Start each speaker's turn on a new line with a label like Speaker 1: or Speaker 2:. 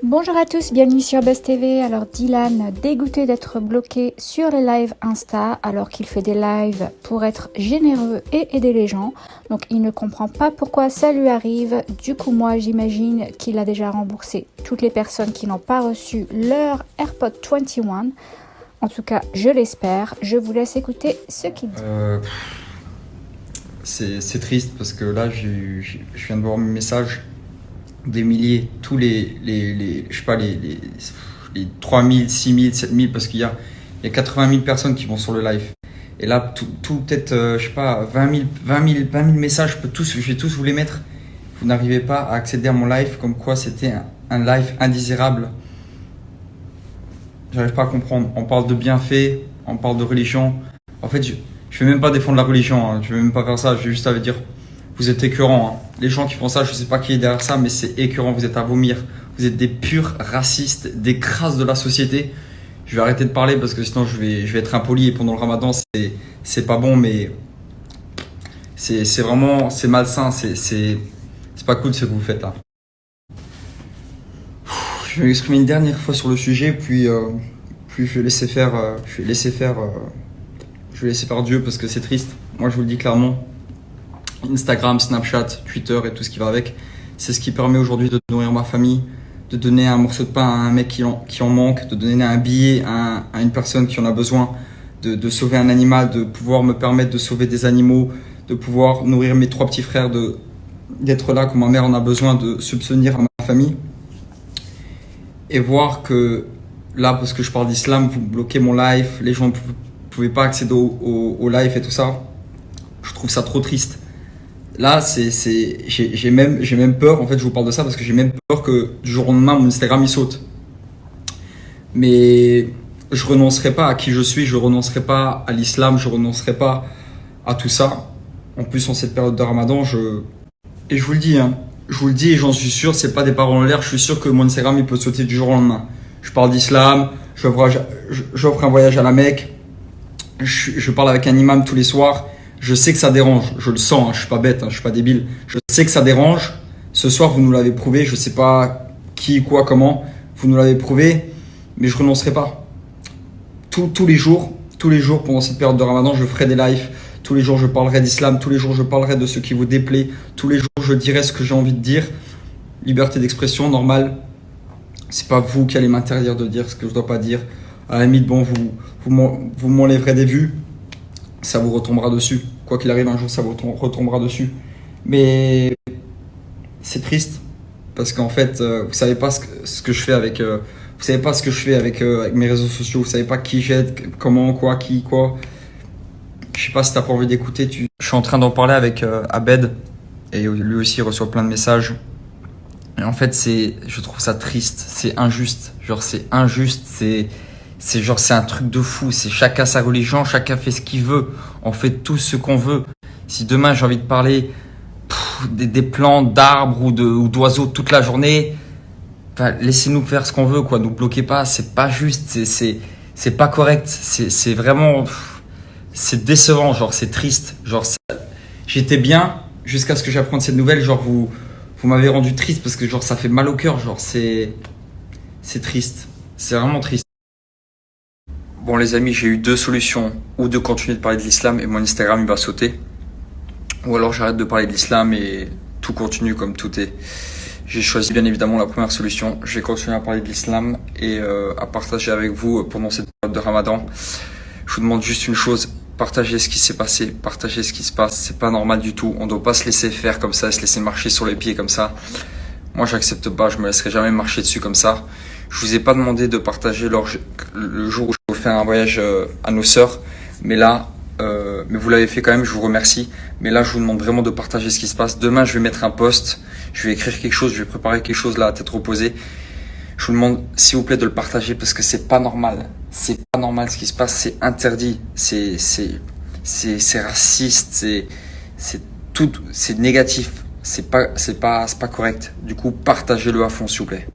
Speaker 1: Bonjour à tous, bienvenue sur Buzz TV. Alors Dylan, dégoûté d'être bloqué sur les lives Insta alors qu'il fait des lives pour être généreux et aider les gens. Donc il ne comprend pas pourquoi ça lui arrive. Du coup moi j'imagine qu'il a déjà remboursé toutes les personnes qui n'ont pas reçu leur AirPod 21. En tout cas je l'espère. Je vous laisse écouter ce qu'il dit.
Speaker 2: C'est triste parce que là je viens de voir mes messages. Des milliers, tous je sais pas, les 3000, 6000, 7000, parce qu'il y a 80 000 personnes qui vont sur le live. Et là, tout peut-être, je sais pas, 20 000 messages, je vais tous vous les mettre. Vous n'arrivez pas à accéder à mon live, comme quoi c'était un live indésirable. J'arrive pas à comprendre. On parle de bienfaits, on parle de religion. En fait, je vais même pas défendre la religion, hein. Je vais même pas faire ça, je vais juste dire. Vous êtes écœurants, hein. Les gens qui font ça, je sais pas qui est derrière ça, mais c'est écœurant. Vous êtes à vomir. Vous êtes des purs racistes, des crasses de la société. Je vais arrêter de parler parce que sinon je vais être impoli et pendant le ramadan, c'est pas bon, mais c'est vraiment, c'est malsain, c'est pas cool ce que vous faites là. Je vais m'exprimer une dernière fois sur le sujet, puis je vais laisser faire, je vais laisser faire Dieu parce que c'est triste. Moi, je vous le dis clairement. Instagram, Snapchat, Twitter et tout ce qui va avec, c'est ce qui permet aujourd'hui de nourrir ma famille, de donner un morceau de pain à un mec qui en manque, de donner un billet à une personne qui en a besoin, de sauver un animal, de pouvoir me permettre de sauver des animaux, de pouvoir nourrir mes 3 petits frères, d'être là quand ma mère en a besoin, de subvenir à ma famille. Et voir que là, parce que je parle d'islam, vous bloquez mon live, les gens ne pouvaient pas accéder au live et tout ça. Je trouve ça trop triste. Là, j'ai même peur, en fait, je vous parle de ça parce que j'ai même peur que du jour au lendemain, mon Instagram il saute. Mais je renoncerai pas à qui je suis, je renoncerai pas à l'islam, je renoncerai pas à tout ça. En plus, en cette période de Ramadan, et je vous le dis, hein, je vous le dis et j'en suis sûr, c'est pas des paroles en l'air, je suis sûr que mon Instagram il peut sauter du jour au lendemain. Je parle d'islam, j'offre un voyage à la Mecque, je parle avec un imam tous les soirs. Je sais que ça dérange, je le sens, hein, je suis pas bête, hein, je suis pas débile. Je sais que ça dérange. Ce soir, vous nous l'avez prouvé, je sais pas qui, quoi, comment, vous nous l'avez prouvé, mais je renoncerai pas. Tous les jours, pendant cette période de Ramadan, je ferai des lives. Tous les jours, je parlerai d'islam. Tous les jours, je parlerai de ce qui vous déplaît. Tous les jours, je dirai ce que j'ai envie de dire. Liberté d'expression, normal. C'est pas vous qui allez m'interdire de dire ce que je dois pas dire. À la limite, bon, vous m'enlèverez des vues. Ça vous retombera dessus. Quoi qu'il arrive, un jour, ça vous retombera dessus. Mais c'est triste parce qu'en fait, vous savez pas ce que je fais avec. Vous savez pas ce que je fais avec mes réseaux sociaux. Vous savez pas qui j'aide, comment, quoi, qui, quoi. Je sais pas si t'as pas envie d'écouter. Je suis en train d'en parler avec Abed et lui aussi il reçoit plein de messages. Et en fait, je trouve ça triste. C'est injuste. Genre, c'est injuste. C'est un truc de fou. C'est chacun sa religion, chacun fait ce qu'il veut. On fait tout ce qu'on veut. Si demain j'ai envie de parler des plantes, d'arbres ou d'oiseaux toute la journée, enfin, laissez-nous faire ce qu'on veut, quoi. Nous bloquez pas. C'est pas juste. C'est pas correct. C'est vraiment, c'est décevant. Genre, c'est triste. Genre, j'étais bien jusqu'à ce que j'apprenne cette nouvelle. Genre, vous m'avez rendu triste parce que genre ça fait mal au cœur. Genre, c'est triste. C'est vraiment triste. Bon les amis, j'ai eu 2 solutions, ou de continuer de parler de l'islam et mon Instagram il va sauter, ou alors j'arrête de parler de l'islam et tout continue comme tout est. J'ai choisi bien évidemment la première solution, je vais continuer à parler de l'islam et à partager avec vous pendant cette période de Ramadan. Je vous demande juste une chose, partagez ce qui s'est passé, partagez ce qui se passe, c'est pas normal du tout, on doit pas se laisser faire comme ça, se laisser marcher sur les pieds comme ça. Moi j'accepte pas, je me laisserai jamais marcher dessus comme ça. Je vous ai pas demandé de partager le jour où je vous fais un voyage à nos sœurs, mais là, mais vous l'avez fait quand même, je vous remercie. Mais là, je vous demande vraiment de partager ce qui se passe. Demain, je vais mettre un post, je vais écrire quelque chose, je vais préparer quelque chose là à tête reposée. Je vous demande, s'il vous plaît, de le partager parce que c'est pas normal. C'est pas normal ce qui se passe, c'est interdit, c'est raciste, c'est négatif, c'est pas correct. Du coup, partagez-le à fond, s'il vous plaît.